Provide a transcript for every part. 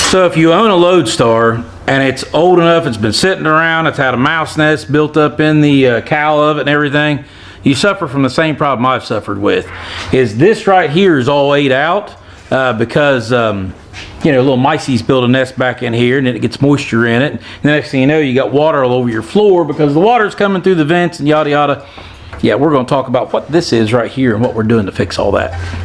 So if you own a Lodestar and it's old enough, it's been sitting around, it's had a mouse nest built up in the cowl of it and everything, you suffer from the same problem I've suffered with. Is this right here is all ate out because you know, little micey's build a nest back in here and then it gets moisture in it. And the next thing you know, you got water all over your floor because the water's coming through the vents and yada yada. Yeah, we're going to talk about what this is right here and what we're doing to fix all that.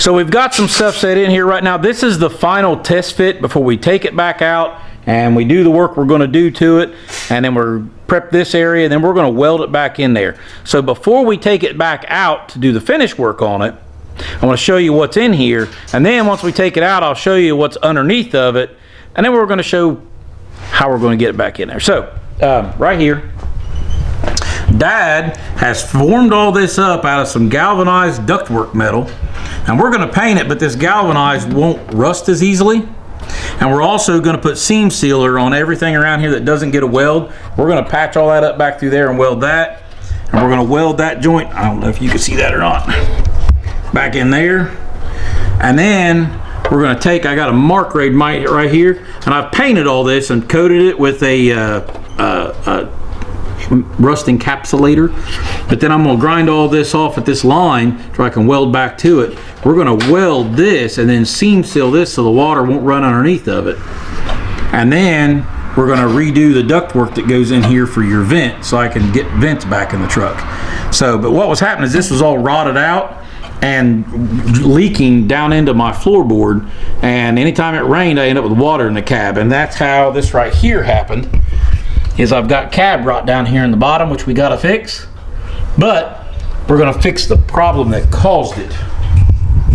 So we've got some stuff set in here right now. This is the final test fit before we take it back out and we do the work we're going to do to it, and then we're prep this area and then we're going to weld it back in there. So before we take it back out to do the finish work on it, I want to show you what's in here, and then once we take it out I'll show you what's underneath of it, and then we're going to show how we're going to get it back in there. So right here, Dad has formed all this up out of some galvanized ductwork metal, and we're going to paint it, but this galvanized won't rust as easily. And we're also going to put seam sealer on everything around here that doesn't get a weld. We're going to patch all that up back through there and weld that, and we're going to weld that joint, I don't know if you can see that or not, back in there. And then we're going to take, I got a mark rate right here, and I've painted all this and coated it with a rust encapsulator, but then I'm going to grind all this off at this line so I can weld back to it. We're going to weld this and then seam seal this so the water won't run underneath of it, and then we're going to redo the ductwork that goes in here for your vent so I can get vents back in the truck. So, but what was happening is this was all rotted out and leaking down into my floorboard, and anytime it rained I end up with water in the cab, and that's how this right here happened. Is I've got cab rot down here in the bottom, which we got to fix, but we're going to fix the problem that caused it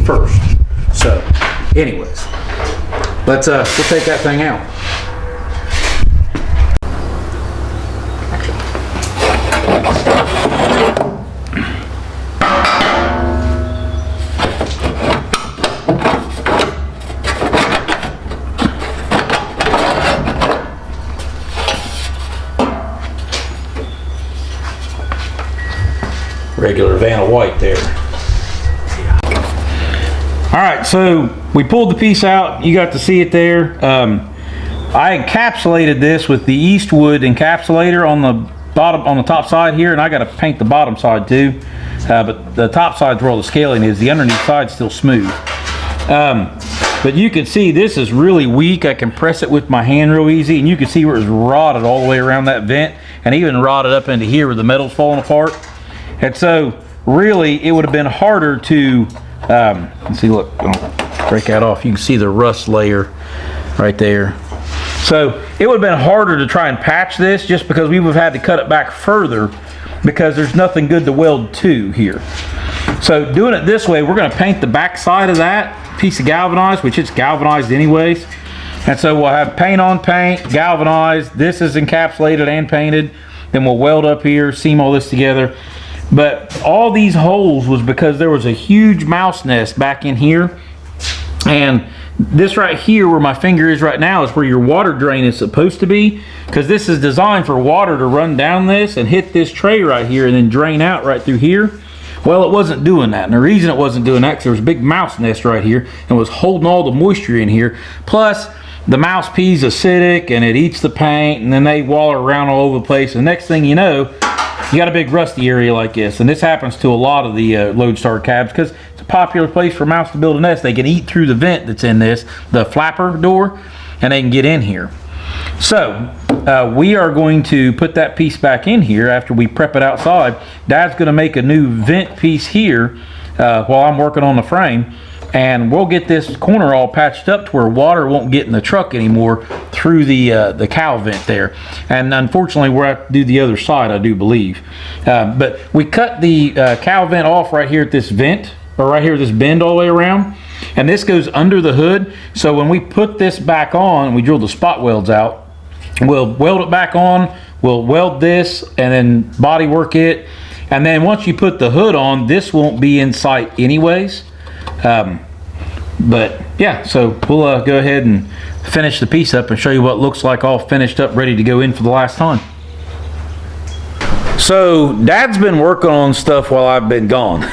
first. So anyways, let's we'll take that thing out. Regular Vanna White there. All right, so we pulled the piece out. You got to see it there. I encapsulated this with the Eastwood encapsulator on the bottom, on the top side here, and I got to paint the bottom side too. But the top side's where all the scaling is. The underneath side's still smooth. But you can see this is really weak. I can press it with my hand real easy, and you can see where it's rotted all the way around that vent, and even rotted up into here where the metal's falling apart. And so really it would have been harder to let's see, look, I'll break that off. You can see the rust layer right there. So it would have been harder to try and patch this just because we would have had to cut it back further because there's nothing good to weld to here. So doing it this way, we're going to paint the back side of that piece of galvanized, which it's galvanized anyways. And so we'll have paint on paint, galvanized. This is encapsulated and painted. Then we'll weld up here, seam all this together. But all these holes was because there was a huge mouse nest back in here, and this right here where my finger is right now is where your water drain is supposed to be, because this is designed for water to run down this and hit this tray right here and then drain out right through here. Well, it wasn't doing that, and the reason it wasn't doing that because there was a big mouse nest right here and was holding all the moisture in here. Plus the mouse pee's acidic and it eats the paint, and then they waller around all over the place, and next thing you know you got a big rusty area like this. And this happens to a lot of the Lodestar cabs because it's a popular place for mouse to build a nest. They can eat through the vent that's in this, the flapper door, and they can get in here. So we are going to put that piece back in here after we prep it outside. Dad's going to make a new vent piece here while I'm working on the frame, and we'll get this corner all patched up to where water won't get in the truck anymore through the cowl vent there. And unfortunately we're have to do the other side, I do believe. But we cut the cowl vent off right here at this vent, or right here at this bend all the way around, and this goes under the hood. So when we put this back on, we drill the spot welds out, we'll weld it back on, we'll weld this and then body work it. And then once you put the hood on, this won't be in sight anyways. But yeah, so we'll go ahead and finish the piece up and show you what it looks like all finished up, ready to go in for the last time. So Dad's been working on stuff while I've been gone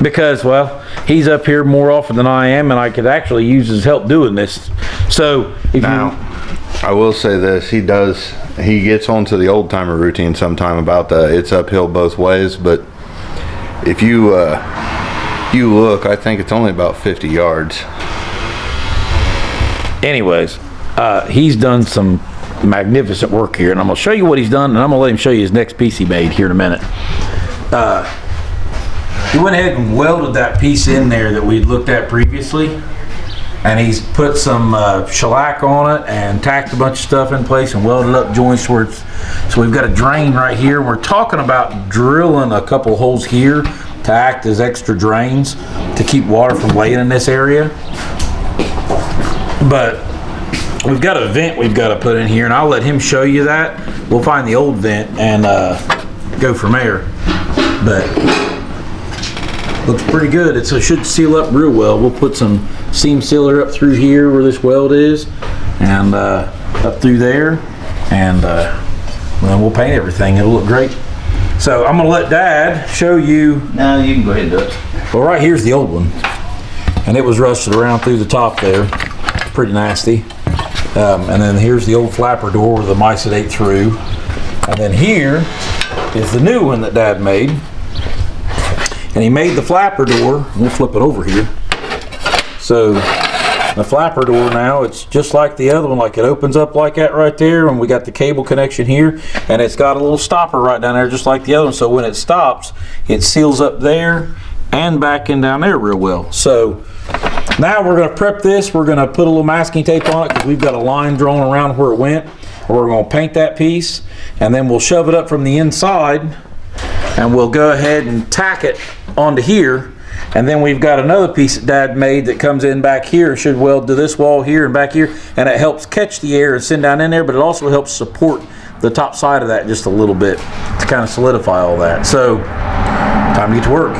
because, well, he's up here more often than I am, and I could actually use his help doing this. So if I will say this, he gets onto the old timer routine sometime about the it's uphill both ways, but if you look, I think it's only about 50 yards. Anyways, he's done some magnificent work here, and I'm going to show you what he's done, and I'm going to let him show you his next piece he made here in a minute. He went ahead and welded that piece in there that we looked at previously, and he's put some shellac on it and tacked a bunch of stuff in place and welded up joints where it's, so we've got a drain right here. We're talking about drilling a couple holes here to act as extra drains to keep water from laying in this area. But we've got a vent we've got to put in here, and I'll let him show you that. We'll find the old vent and go from there. But looks pretty good. It should seal up real well. We'll put some seam sealer up through here where this weld is, and up through there, and then we'll paint everything. It'll look great. So I'm gonna let Dad show you. No, you can go ahead and do it. Well, right here's the old one, and it was rusted around through the top there. Pretty nasty. And then here's the old flapper door where the mice had ate through. And then here is the new one that Dad made. And he made the flapper door. We'll flip it over here. So the flapper door now, it's just like the other one, like it opens up like that right there, and we got the cable connection here, and it's got a little stopper right down there just like the other one, so when it stops, it seals up there and back in down there real well. So now we're going to prep this. We're going to put a little masking tape on it because we've got a line drawn around where it went. We're going to paint that piece, and then we'll shove it up from the inside, and we'll go ahead and tack it onto here. And then we've got another piece that Dad made that comes in back here, should weld to this wall here and back here, and it helps catch the air and send down in there, but it also helps support the top side of that just a little bit to kind of solidify all that. So time to get to work.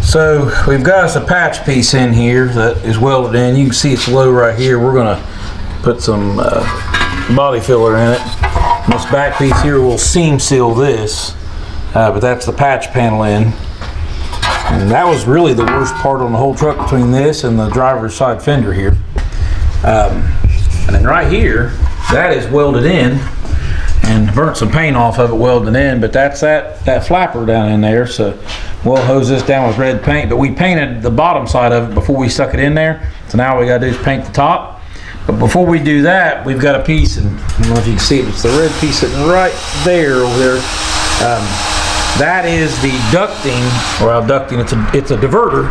So we've got us a patch piece in here that is welded in. You can see it's low right here. We're going to put some body filler in it. And this back piece here will seam seal this. But that's the patch panel in. And that was really the worst part on the whole truck between this and the driver's side fender here. And then right here, that is welded in, and burnt some paint off of it welding in, but that's that flapper down in there. So we'll hose this down with red paint, but we painted the bottom side of it before we stuck it in there. So now all we gotta do is paint the top. But before we do that, we've got a piece, and I don't know if you can see it, it's the red piece sitting right there over there. That is the ducting, it's a diverter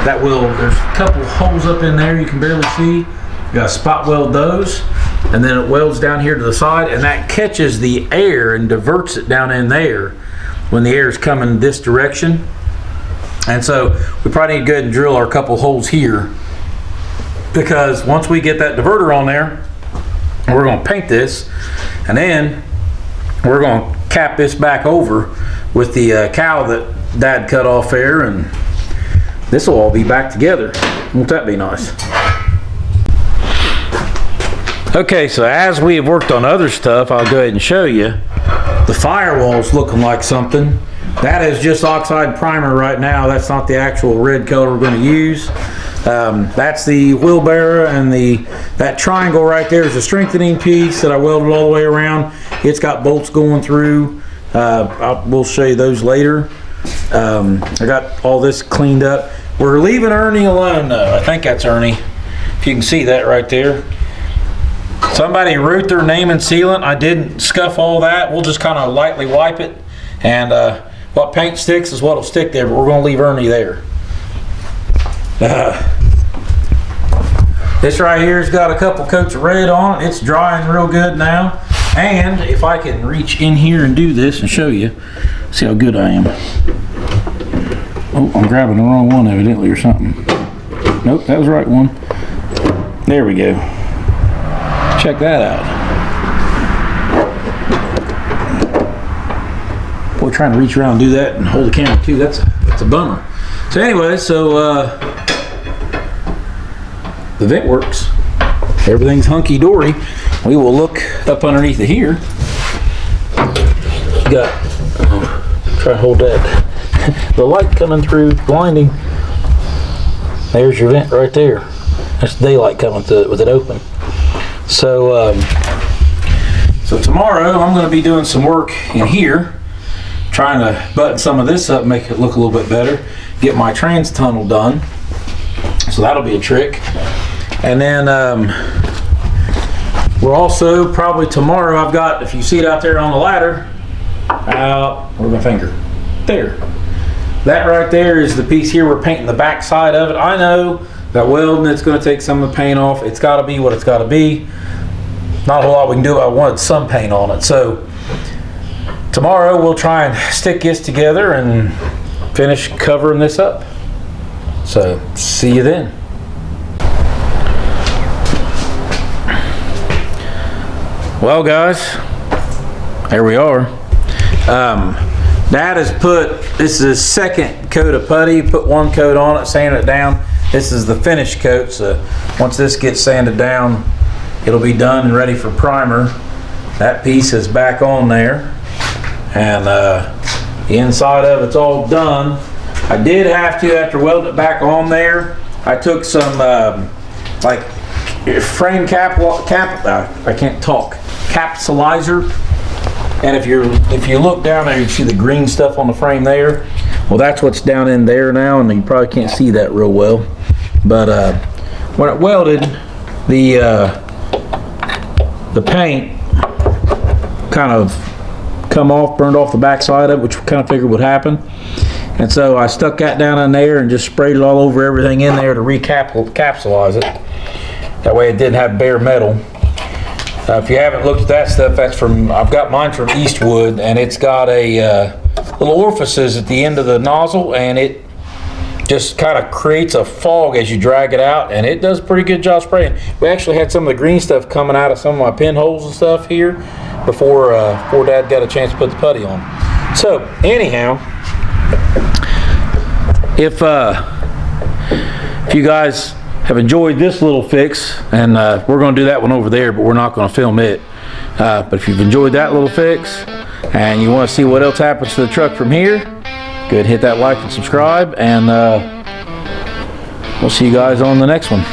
that there's a couple holes up in there you can barely see. You gotta spot weld those, and then it welds down here to the side, and that catches the air and diverts it down in there when the air is coming this direction. And so we probably need to go ahead and drill our couple holes here, because once we get that diverter on there, we're gonna paint this, and then we're gonna cap this back over with the cowl that Dad cut off there, and this will all be back together. Won't that be nice? Okay, so as we have worked on other stuff, I'll go ahead and show you. The firewall's looking like something. That is just oxide primer right now. That's not the actual red color we're going to use. That's the wheelbarrow, and that triangle right there is a strengthening piece that I welded all the way around. It's got bolts going through. We'll show you those later. I got all this cleaned up. We're leaving Ernie alone though. I think that's Ernie. If you can see that right there. Somebody wrote their name and sealant. I didn't scuff all that. We'll just kind of lightly wipe it. And what paint sticks is what'll stick there, but we're going to leave Ernie there. This right here's got a couple coats of red on it. It's drying real good now. And if I can reach in here and do this and show you, see how good I am. Oh, I'm grabbing the wrong one evidently or something. Nope, that was the right one. There we go. Check that out. Boy, trying to reach around and do that and hold the camera too, that's a bummer. So anyway, the vent works. Everything's hunky-dory. We will look up underneath it here. You got, try to hold that. The light coming through, blinding. There's your vent right there. That's daylight coming through it with it open. So, so tomorrow I'm going to be doing some work in here, trying to button some of this up, make it look a little bit better, get my trans tunnel done. So that'll be a trick. And then we're also probably tomorrow, I've got, if you see it out there on the ladder, out, where's my finger? There. That right there is the piece here. We're painting the back side of it. I know that welding, it's going to take some of the paint off. It's got to be what it's got to be. Not a whole lot we can do. I wanted some paint on it. So tomorrow we'll try and stick this together and finish covering this up. So see you then. Well guys, there we are. Dad has put, this is his second coat of putty, put one coat on it, sanded it down. This is the finished coat, so once this gets sanded down, it'll be done and ready for primer. That piece is back on there, and the inside of it's all done. I did have to, after welding it back on there, I took some like frame capsulizer. And if you look down there, you see the green stuff on the frame there. Well, that's what's down in there now, and you probably can't see that real well. But when it welded, the paint kind of come off, burned off the back side of it, which we kind of figured would happen. And so I stuck that down in there and just sprayed it all over everything in there to recapsulize it. That way it didn't have bare metal. If you haven't looked at that stuff, that's from, I've got mine from Eastwood, and it's got a little orifices at the end of the nozzle, and it just kind of creates a fog as you drag it out, and it does a pretty good job spraying. We actually had some of the green stuff coming out of some of my pinholes and stuff here before Dad got a chance to put the putty on. So anyhow, if you guys have enjoyed this little fix, and we're going to do that one over there, but we're not going to film it. But if you've enjoyed that little fix and you want to see what else happens to the truck from here, go ahead and hit that like and subscribe, and we'll see you guys on the next one.